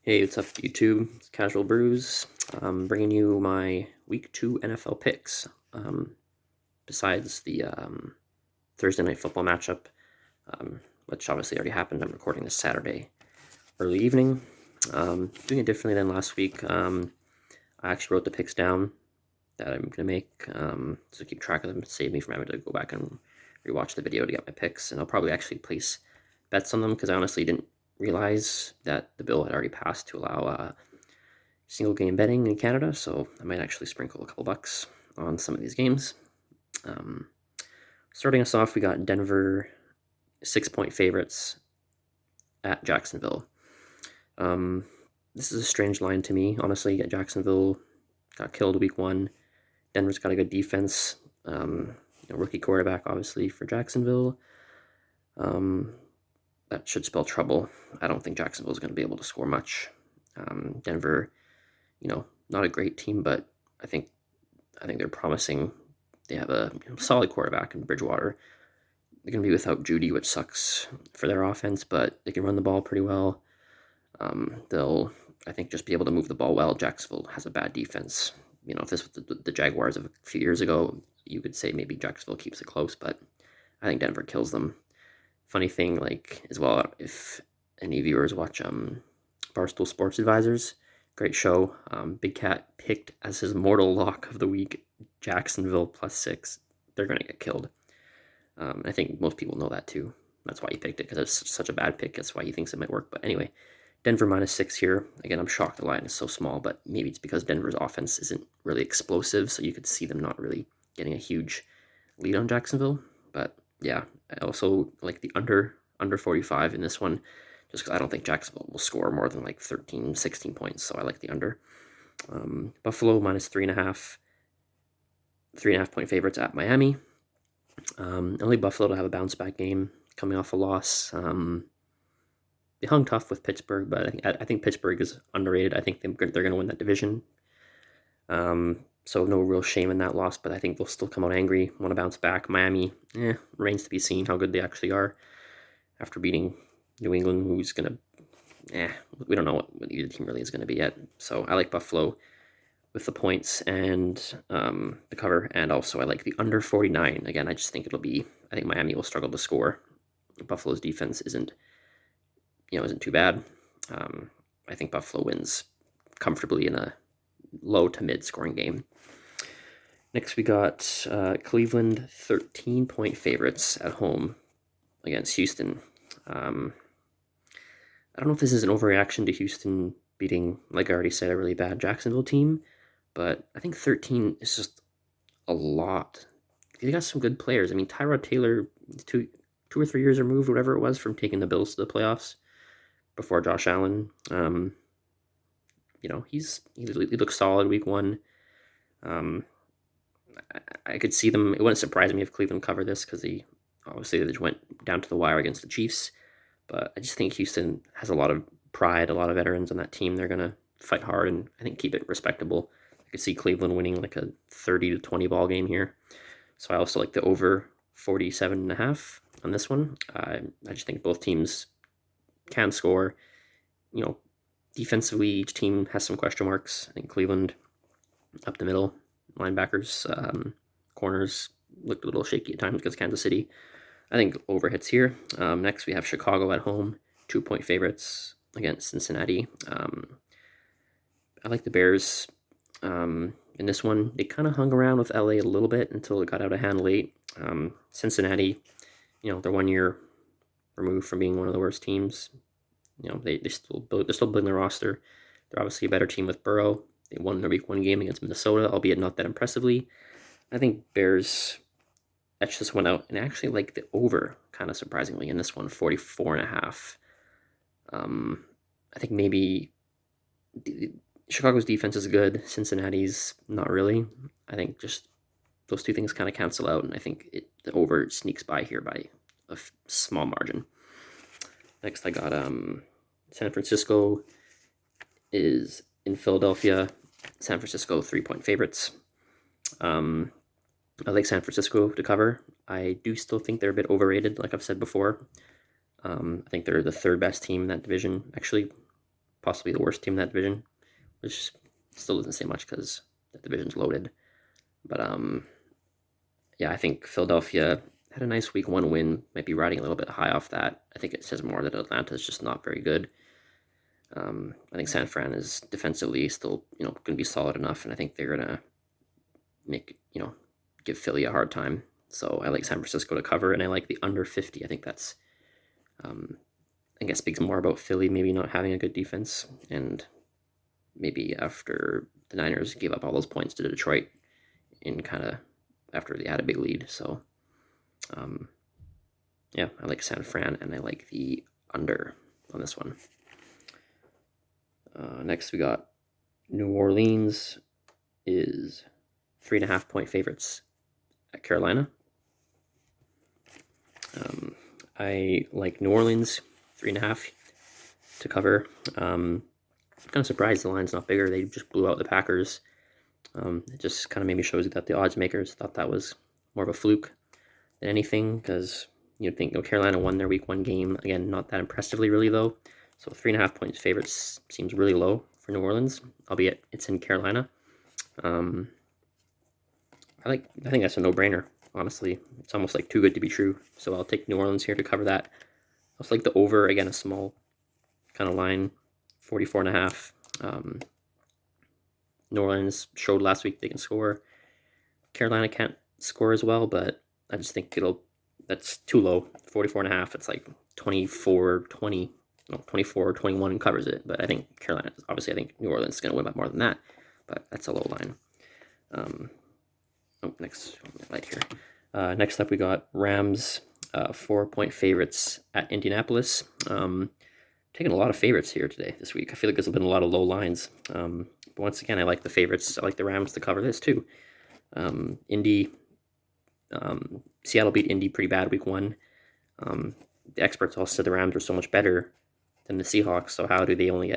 Hey, what's up, YouTube? It's Casual Brews. I'm bringing you my Week 2 NFL picks. Um, besides the Thursday Night Football matchup, which obviously already happened. I'm recording this Saturday early evening. Doing it differently than last week. I actually wrote the picks down that I'm going to make, so keep track of them, save me from having to go back and rewatch the video to get my picks. And I'll probably actually place bets on them because I honestly didn't realize that the bill had already passed to allow single game betting in Canada, so I might actually sprinkle a couple bucks on some of these games. Um, Starting us off, we got Denver 6-point favorites at Jacksonville. This is a strange line to me, honestly. Jacksonville got killed week 1. Denver's got a good defense. Rookie quarterback, obviously, for Jacksonville. That should spell trouble. I don't think Jacksonville is going to be able to score much. Denver, not a great team, but I think they're promising. They have a solid quarterback in Bridgewater. They're going to be without Judy, which sucks for their offense, but they can run the ball pretty well. They'll, I think, just be able to move the ball well. Jacksonville has a bad defense. If this was the Jaguars of a few years ago, you could say maybe Jacksonville keeps it close, but I think Denver kills them. Funny thing, as well, if any viewers watch Barstool Sports Advisors, great show. Big Cat picked as his mortal lock of the week Jacksonville +6. They're going to get killed. I think most people know that too. That's why he picked it, because it's such a bad pick. That's why he thinks it might work. But anyway, Denver -6 here. Again, I'm shocked the line is so small, but maybe it's because Denver's offense isn't really explosive, so you could see them not really getting a huge lead on Jacksonville. But yeah, I also like the under 45 in this one, just because I don't think Jacksonville will score more than 13, 16 points, so I like the under. Buffalo -3.5. 3.5 point favorites at Miami. Only Buffalo to have a bounce back game coming off a loss. They hung tough with Pittsburgh, but I think Pittsburgh is underrated. I think they're going to win that division. So no real shame in that loss, but I think they'll still come out angry, want to bounce back. Miami, remains to be seen how good they actually are after beating New England, who's going to, we don't know what either team really is going to be yet. So I like Buffalo with the points and the cover, and also I like the under 49. Again, I just think I think Miami will struggle to score. Buffalo's defense isn't too bad. I think Buffalo wins comfortably in a low to mid scoring game. Next, we got Cleveland 13-point favorites at home against Houston. I don't know if this is an overreaction to Houston beating, like I already said, a really bad Jacksonville team, but I think 13 is just a lot. They got some good players. I mean, Tyrod Taylor, two or 3 years removed, whatever it was, from taking the Bills to the playoffs before Josh Allen. He looks solid week 1. I could see them. It wouldn't surprise me if Cleveland covered this, because they just went down to the wire against the Chiefs. But I just think Houston has a lot of pride, a lot of veterans on that team. They're going to fight hard and I think keep it respectable. I could see Cleveland winning like a 30-20 ball game here. So I also like the over 47.5 on this one. I just think both teams can score. Defensively, each team has some question marks. I think Cleveland up the middle, linebackers, corners looked a little shaky at times against Kansas City. I think over hits here. Next, we have Chicago at home, 2-point favorites against Cincinnati. I like the Bears in this one. They kind of hung around with LA a little bit until it got out of hand late. Cincinnati, they're 1 year removed from being one of the worst teams. They're still building their roster. They're obviously a better team with Burrow. They won their week 1 game against Minnesota, albeit not that impressively. I think Bears etched this one out, and I actually like the over, kind of surprisingly, in this one, 44.5. I think maybe Chicago's defense is good. Cincinnati's not really. I think just those two things kind of cancel out, and I think the over sneaks by here by a small margin. Next, I got San Francisco is in Philadelphia. San Francisco 3-point favorites. I like San Francisco to cover. I do still think they're a bit overrated, like I've said before. I think they're the 3rd best team in that division. Actually, possibly the worst team in that division, which still doesn't say much because the division's loaded. But yeah, I think Philadelphia had a nice week 1 win, might be riding a little bit high off that. I think it says more that Atlanta is just not very good. I think San Fran is defensively still, going to be solid enough, and I think they're going to give Philly a hard time. So I like San Francisco to cover, and I like the under 50. I think that's, I think it speaks more about Philly maybe not having a good defense, and maybe after the Niners gave up all those points to Detroit in kind of after they had a big lead. So, yeah, I like San Fran, and I like the under on this one. Next, we got New Orleans is 3.5 point favorites at Carolina. I like New Orleans 3.5 to cover. I'm kind of surprised the line's not bigger. They just blew out the Packers. It just kind of maybe shows you that the odds makers thought that was more of a fluke than anything, because you'd think Carolina won their week 1 game. Again, not that impressively really though. So 3.5 points favorites seems really low for New Orleans, albeit it's in Carolina. I think that's a no-brainer, honestly. It's almost like too good to be true. So I'll take New Orleans here to cover that. I also like the over, again, a small kind of line, 44.5. New Orleans showed last week they can score. Carolina can't score as well, but I just think that's too low. 44.5, it's like 24-20. No, 24-21 covers it, but I think Carolina, obviously I think New Orleans is going to win by more than that, but that's a low line. Next right here. Next up we got Rams, 4-point favorites at Indianapolis. Taking a lot of favorites here this week. I feel like there's been a lot of low lines. But once again, I like the favorites. I like the Rams to cover this too. Seattle beat Indy pretty bad week 1. The experts all said the Rams were so much better than the Seahawks. So how are they only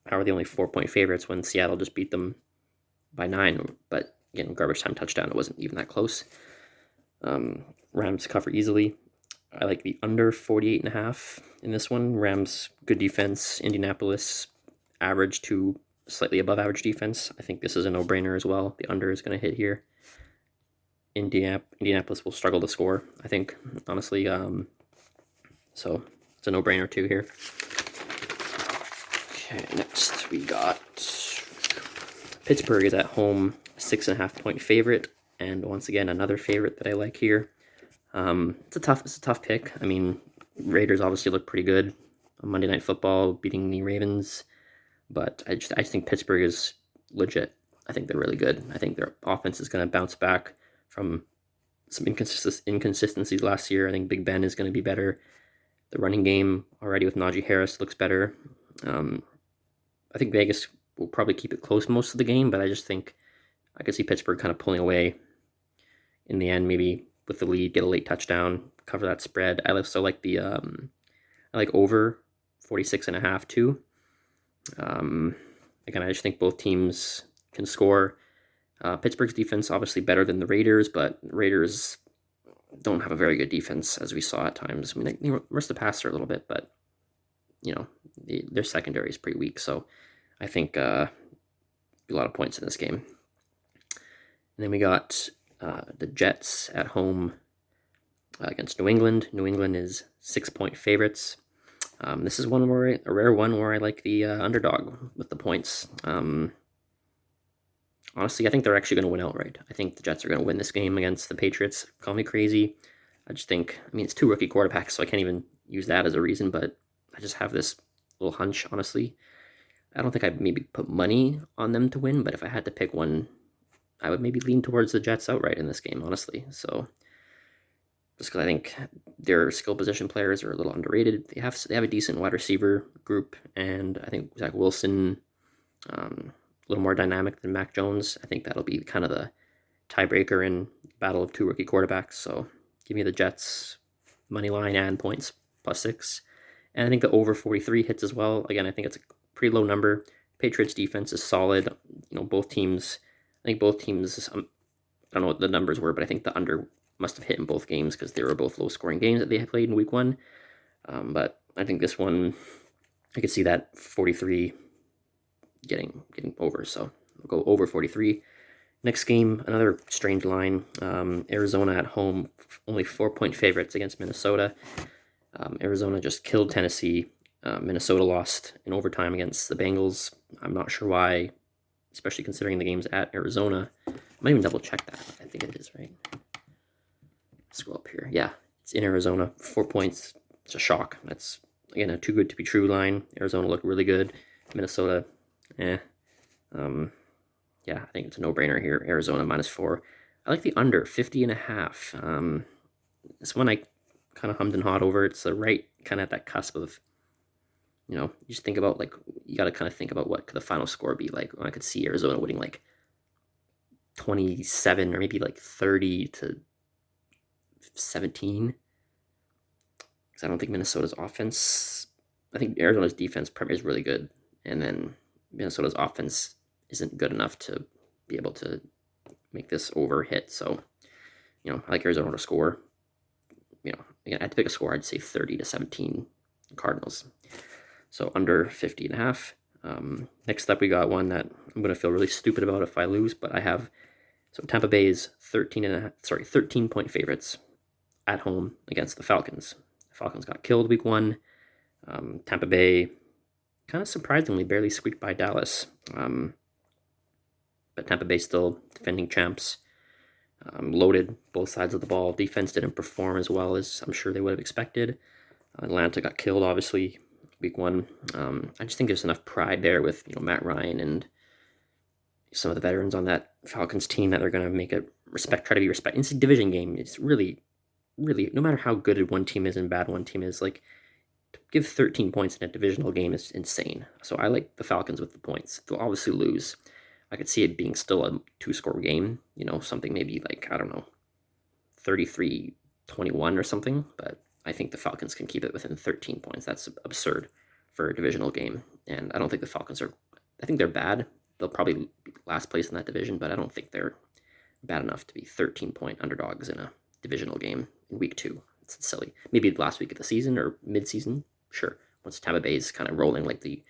4-point favorites when Seattle just beat them by 9? But again, garbage time touchdown. It wasn't even that close. Rams cover easily. I like the under 48.5 in this one. Rams, good defense. Indianapolis, average to slightly above average defense. I think this is a no-brainer as well. The under is going to hit here. Indianapolis will struggle to score, I think, honestly. So it's a no-brainer too here. Okay, next we got Pittsburgh is at home, 6.5 point favorite, and once again another favorite that I like here. It's a tough pick. I mean, Raiders obviously look pretty good on Monday Night Football, beating the Ravens, but I just think Pittsburgh is legit. I think they're really good. I think their offense is going to bounce back from some inconsistencies last year. I think Big Ben is going to be better. The running game already with Najee Harris looks better. I think Vegas will probably keep it close most of the game, but I just think I could see Pittsburgh kind of pulling away in the end, maybe with the lead, get a late touchdown, cover that spread. I also like the I like over 46.5 too. Again, I just think both teams can score. Pittsburgh's defense obviously better than the Raiders, but Raiders don't have a very good defense, as we saw at times. I mean, they rushed the passer a little bit, but their secondary is pretty weak. So I think a lot of points in this game. And then we got the Jets at home against New England. New England is 6-point favorites. This is a rare one where I like the underdog with the points. Honestly, I think they're actually going to win outright. I think the Jets are going to win this game against the Patriots. Call me crazy. I just think, it's 2 rookie quarterbacks, so I can't even use that as a reason, but I just have this little hunch, honestly. I don't think I'd maybe put money on them to win, but if I had to pick one, I would maybe lean towards the Jets outright in this game, honestly. So, just because I think their skill position players are a little underrated. They have a decent wide receiver group, and I think Zach Wilson, a little more dynamic than Mac Jones. I think that'll be kind of the tiebreaker in battle of 2 rookie quarterbacks. So give me the Jets money line and points +6. And I think the over 43 hits as well. Again, I think it's a pretty low number. Patriots defense is solid. Both teams, I don't know what the numbers were, but I think the under must have hit in both games because they were both low scoring games that they had played in week 1. But I think this one I could see that 43 getting over. So we'll go over 43. Next game, another strange line. Arizona at home, only 4-point favorites against Minnesota. Arizona just killed Tennessee. Minnesota lost in overtime against the Bengals. I'm not sure why, especially considering the game's at Arizona. I might even double check that. I think it is, right? Scroll up here. Yeah, it's in Arizona. 4 points. It's a shock. That's, again, a too good to be true line. Arizona looked really good. Minnesota, eh. Yeah, I think it's a no-brainer here. Arizona -4. I like the under 50.5. This one I kind of hummed and hawed over. It's right kind of at that cusp of, you just think about, like, you got to kind of think about what could the final score be like. I could see Arizona winning like 27 or maybe like 30-17. Because I don't think Minnesota's offense. I think Arizona's defense is really good, and then Minnesota's offense isn't good enough to be able to make this over hit. So, I like Arizona to score. Again, I had to pick a score. I'd say 30-17 Cardinals. So under 50.5. Next up, we got one that I'm going to feel really stupid about if I lose, but I have. So Tampa Bay is 13-point favorites at home against the Falcons. The Falcons got killed week 1. Tampa Bay, kind of surprisingly, barely squeaked by Dallas. But Tampa Bay still defending champs. Loaded both sides of the ball. Defense didn't perform as well as I'm sure they would have expected. Atlanta got killed, obviously, week 1. I just think there's enough pride there with Matt Ryan and some of the veterans on that Falcons team that they're going to make it try to be respect. It's a division game. It's really, really, no matter how good one team is and bad one team is, like, to give 13 points in a divisional game is insane. So I like the Falcons with the points. They'll obviously lose. I could see it being still a 2-score game, something maybe like, I don't know, 33-21 or something, but I think the Falcons can keep it within 13 points. That's absurd for a divisional game, and I don't think the Falcons I think they're bad. They'll probably be last place in that division, but I don't think they're bad enough to be 13-point underdogs in a divisional game in week 2. It's silly. Maybe last week of the season or mid-season, sure, once Tampa Bay is kind of rolling like they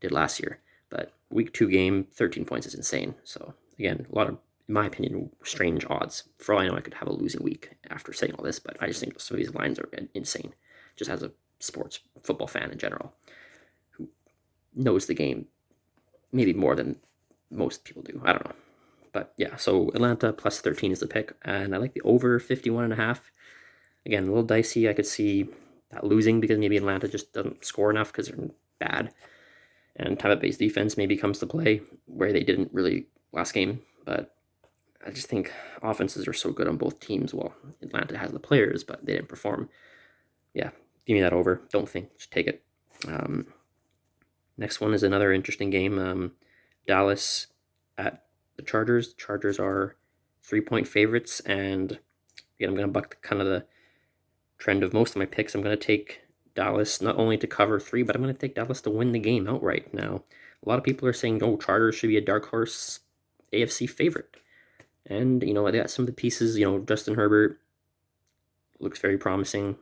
did last year. But week 2 game, 13 points is insane. So, again, a lot of, in my opinion, strange odds. For all I know, I could have a losing week after saying all this, but I just think some of these lines are insane. Just as a sports football fan in general who knows the game maybe more than most people do. I don't know. But yeah, so Atlanta plus 13 is the pick, and I like the over 51.5. Again, a little dicey. I could see that losing because maybe Atlanta just doesn't score enough because they're bad. And Tampa Bay's defense maybe comes to play where they didn't really last game. But I just think offenses are so good on both teams. Well, Atlanta has the players, but they didn't perform. Yeah, give me that over. Don't think. Just take it. Next one is another interesting game. Dallas at the Chargers. Chargers are 3-point favorites. And again, I'm going to buck kind of the trend of most of my picks. I'm going to take Dallas not only to cover 3, but I'm going to take Dallas to win the game outright. Now, a lot of people are saying, Chargers should be a dark horse AFC favorite. And, they got some of the pieces, Justin Herbert looks very promising.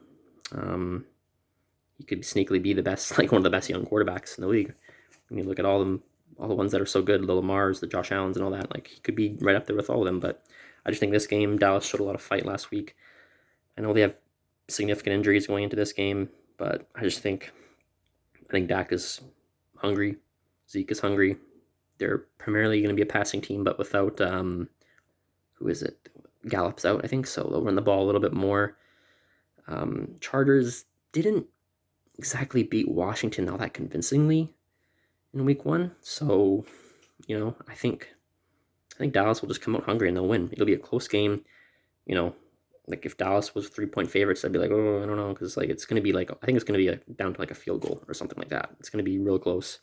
He could sneakily be the best, like one of the best young quarterbacks in the league. When you look at all the ones that are so good, the Lamars, the Josh Allens and all that, like he could be right up there with all of them. But I just think this game, Dallas showed a lot of fight last week. I know they have significant injuries going into this game, but I think Dak is hungry. Zeke is hungry. They're primarily going to be a passing team, but without, who is it? Gallup's out, I think, so they'll run the ball a little bit more. Chargers didn't exactly beat Washington all that convincingly in week 1, so, I think Dallas will just come out hungry and they'll win. It'll be a close game, like if Dallas was 3-point favorites, I'd be like, I don't know, because like it's going to be like, I think it's going to be down to like a field goal or something like that. It's going to be real close,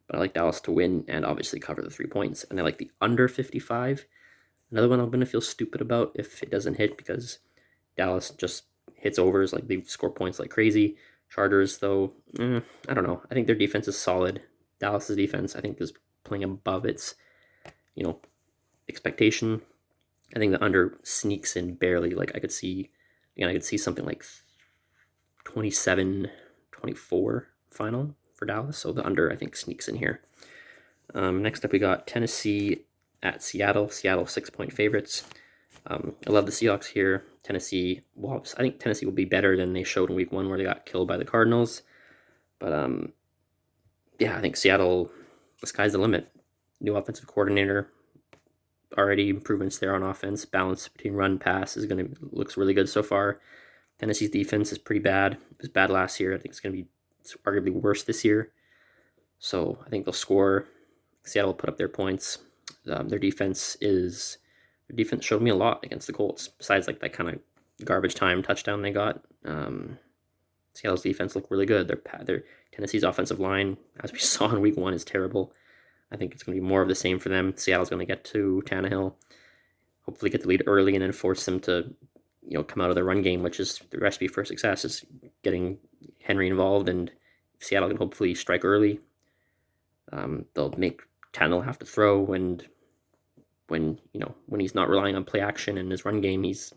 but I like Dallas to win and obviously cover the 3 points. And I like the under 55. Another one I'm going to feel stupid about if it doesn't hit because Dallas just hits overs, like they score points like crazy. Chargers, though, I don't know. I think their defense is solid. Dallas's defense, I think, is playing above its, expectation. I think the under sneaks in barely. Like I could see something like 27-24 final. for Dallas, so the under, I think, sneaks in here. Next up, we got Tennessee at Seattle. Seattle 6-point favorites. I love the Seahawks here. Tennessee, well, I think Tennessee will be better than they showed in week 1 where they got killed by the Cardinals. But yeah, I think Seattle, the sky's the limit. New offensive coordinator, already improvements there on offense. Balance between run pass looks really good so far. Tennessee's defense is pretty bad. It was bad last year. I think it's arguably worse this year. So I think they'll score. Seattle will put up their points. Their defense showed me a lot against the Colts. Besides like that kind of garbage time touchdown they got, Seattle's defense looked really good. Their Tennessee's offensive line, as we saw in week 1, is terrible. I think it's going to be more of the same for them. Seattle's going to get to Tannehill, hopefully get the lead early, and then force them to, come out of the run game, which is the recipe for success, is getting Henry involved, and Seattle can hopefully strike early. They'll make Tannehill have to throw, and when he's not relying on play action in his run game, he's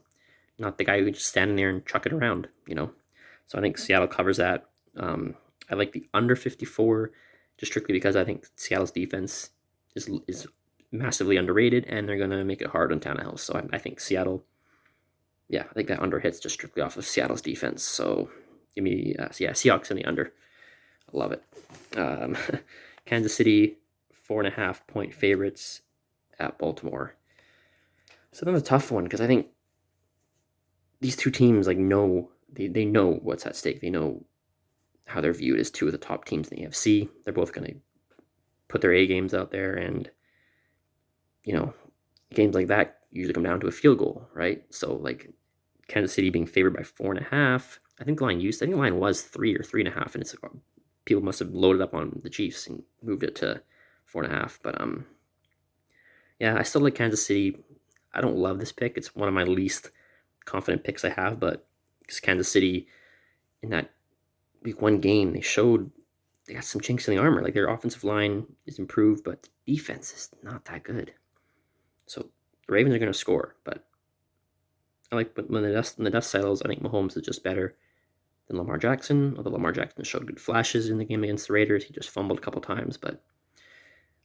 not the guy who can just stand there and chuck it around, So I think Seattle covers that. I like the under 54, just strictly because I think Seattle's defense is massively underrated, and they're going to make it hard on Tannehill. So I think Seattle, I think that under hits just strictly off of Seattle's defense. So give me, Seahawks in the under. I love it. Kansas City, 4.5-point favorites at Baltimore. So that's a tough one because I think these two teams they know what's at stake. They know how they're viewed as two of the top teams in the AFC. They're both going to put their A games out there, and games like that usually come down to a field goal, right? So like Kansas City being favored by 4.5. I think the line was 3 or 3.5, and people must have loaded up on the Chiefs and moved it to 4.5. But I still like Kansas City. I don't love this pick. It's one of my least confident picks I have, but because Kansas City in that week 1 game, they got some chinks in the armor. Like their offensive line is improved, but the defense is not that good. So the Ravens are going to score, but I like when the dust settles. I think Mahomes is just better than Lamar Jackson. Although Lamar Jackson showed good flashes in the game against the Raiders, he just fumbled a couple times. But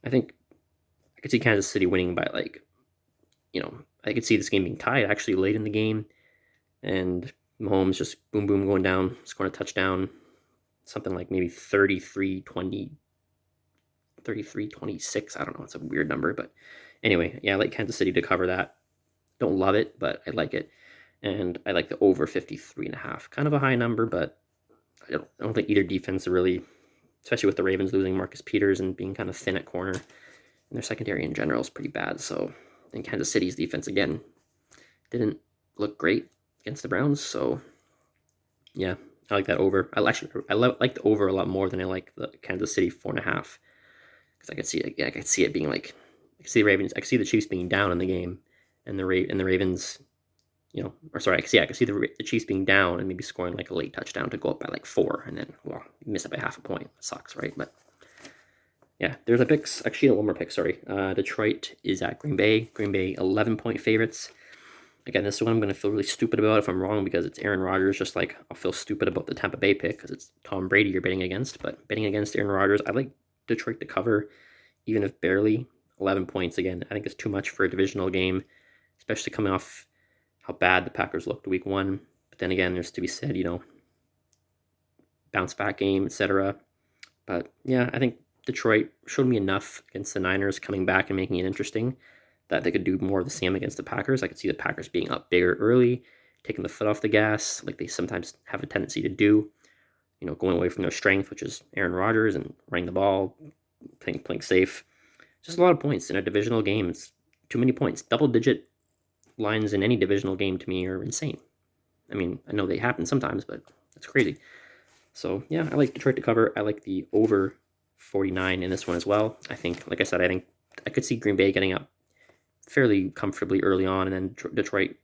I think I could see Kansas City winning by I could see this game being tied actually late in the game, and Mahomes just boom going down, scoring a touchdown, something like maybe 33-20. 33-26. I don't know. It's a weird number, but anyway, I like Kansas City to cover that. Don't love it, but I like it. And I like the over 53.5. Kind of a high number, but I don't think either defense are really, especially with the Ravens losing Marcus Peters and being kind of thin at corner. And their secondary in general is pretty bad. So I think Kansas City's defense, again, didn't look great against the Browns. So, I like that over. I like the over a lot more than I like the Kansas City 4.5. Because I could see it being I could see the Ravens. I could see the Chiefs being down in the game, and the Ravens, I could see the Chiefs being down and maybe scoring like a late touchdown to go up by 4, and then you miss it by half a point. It sucks, right? But there's a pick. Actually, one more pick. Sorry, Detroit is at Green Bay. Green Bay 11-point favorites. Again, this is one I'm going to feel really stupid about if I'm wrong, because it's Aaron Rodgers. Just like I'll feel stupid about the Tampa Bay pick because it's Tom Brady you're betting against. But betting against Aaron Rodgers, I like Detroit to cover, even if barely. 11 points, again, I think it's too much for a divisional game, especially coming off how bad the Packers looked week 1. But then again, there's to be said, bounce back game, etc. But I think Detroit showed me enough against the Niners coming back and making it interesting that they could do more of the same against the Packers. I could see the Packers being up bigger early, taking the foot off the gas like they sometimes have a tendency to do, going away from their strength, which is Aaron Rodgers, and running the ball, playing safe. Just a lot of points in a divisional game. It's too many points. Double-digit lines in any divisional game to me are insane. I mean, I know they happen sometimes, but that's crazy. So, I like Detroit to cover. I like the over 49 in this one as well. I think, like I said, I could see Green Bay getting up fairly comfortably early on, and then Detroit,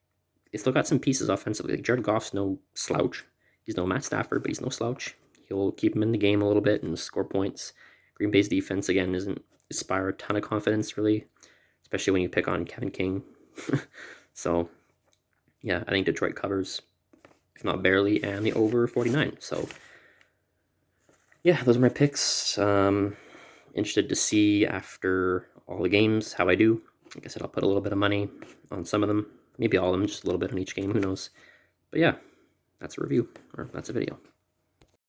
they still got some pieces offensively. Like Jared Goff's no slouch. He's no Matt Stafford, but he's no slouch. He'll keep him in the game a little bit and score points. Green Bay's defense, again, isn't inspire a ton of confidence, really, especially when you pick on Kevin King. So, I think Detroit covers, if not barely, and the over 49. So, yeah, those are my picks. Interested to see after all the games how I do. Like I said, I'll put a little bit of money on some of them, maybe all of them, just a little bit on each game. Who knows? But yeah, that's a review, or that's a video.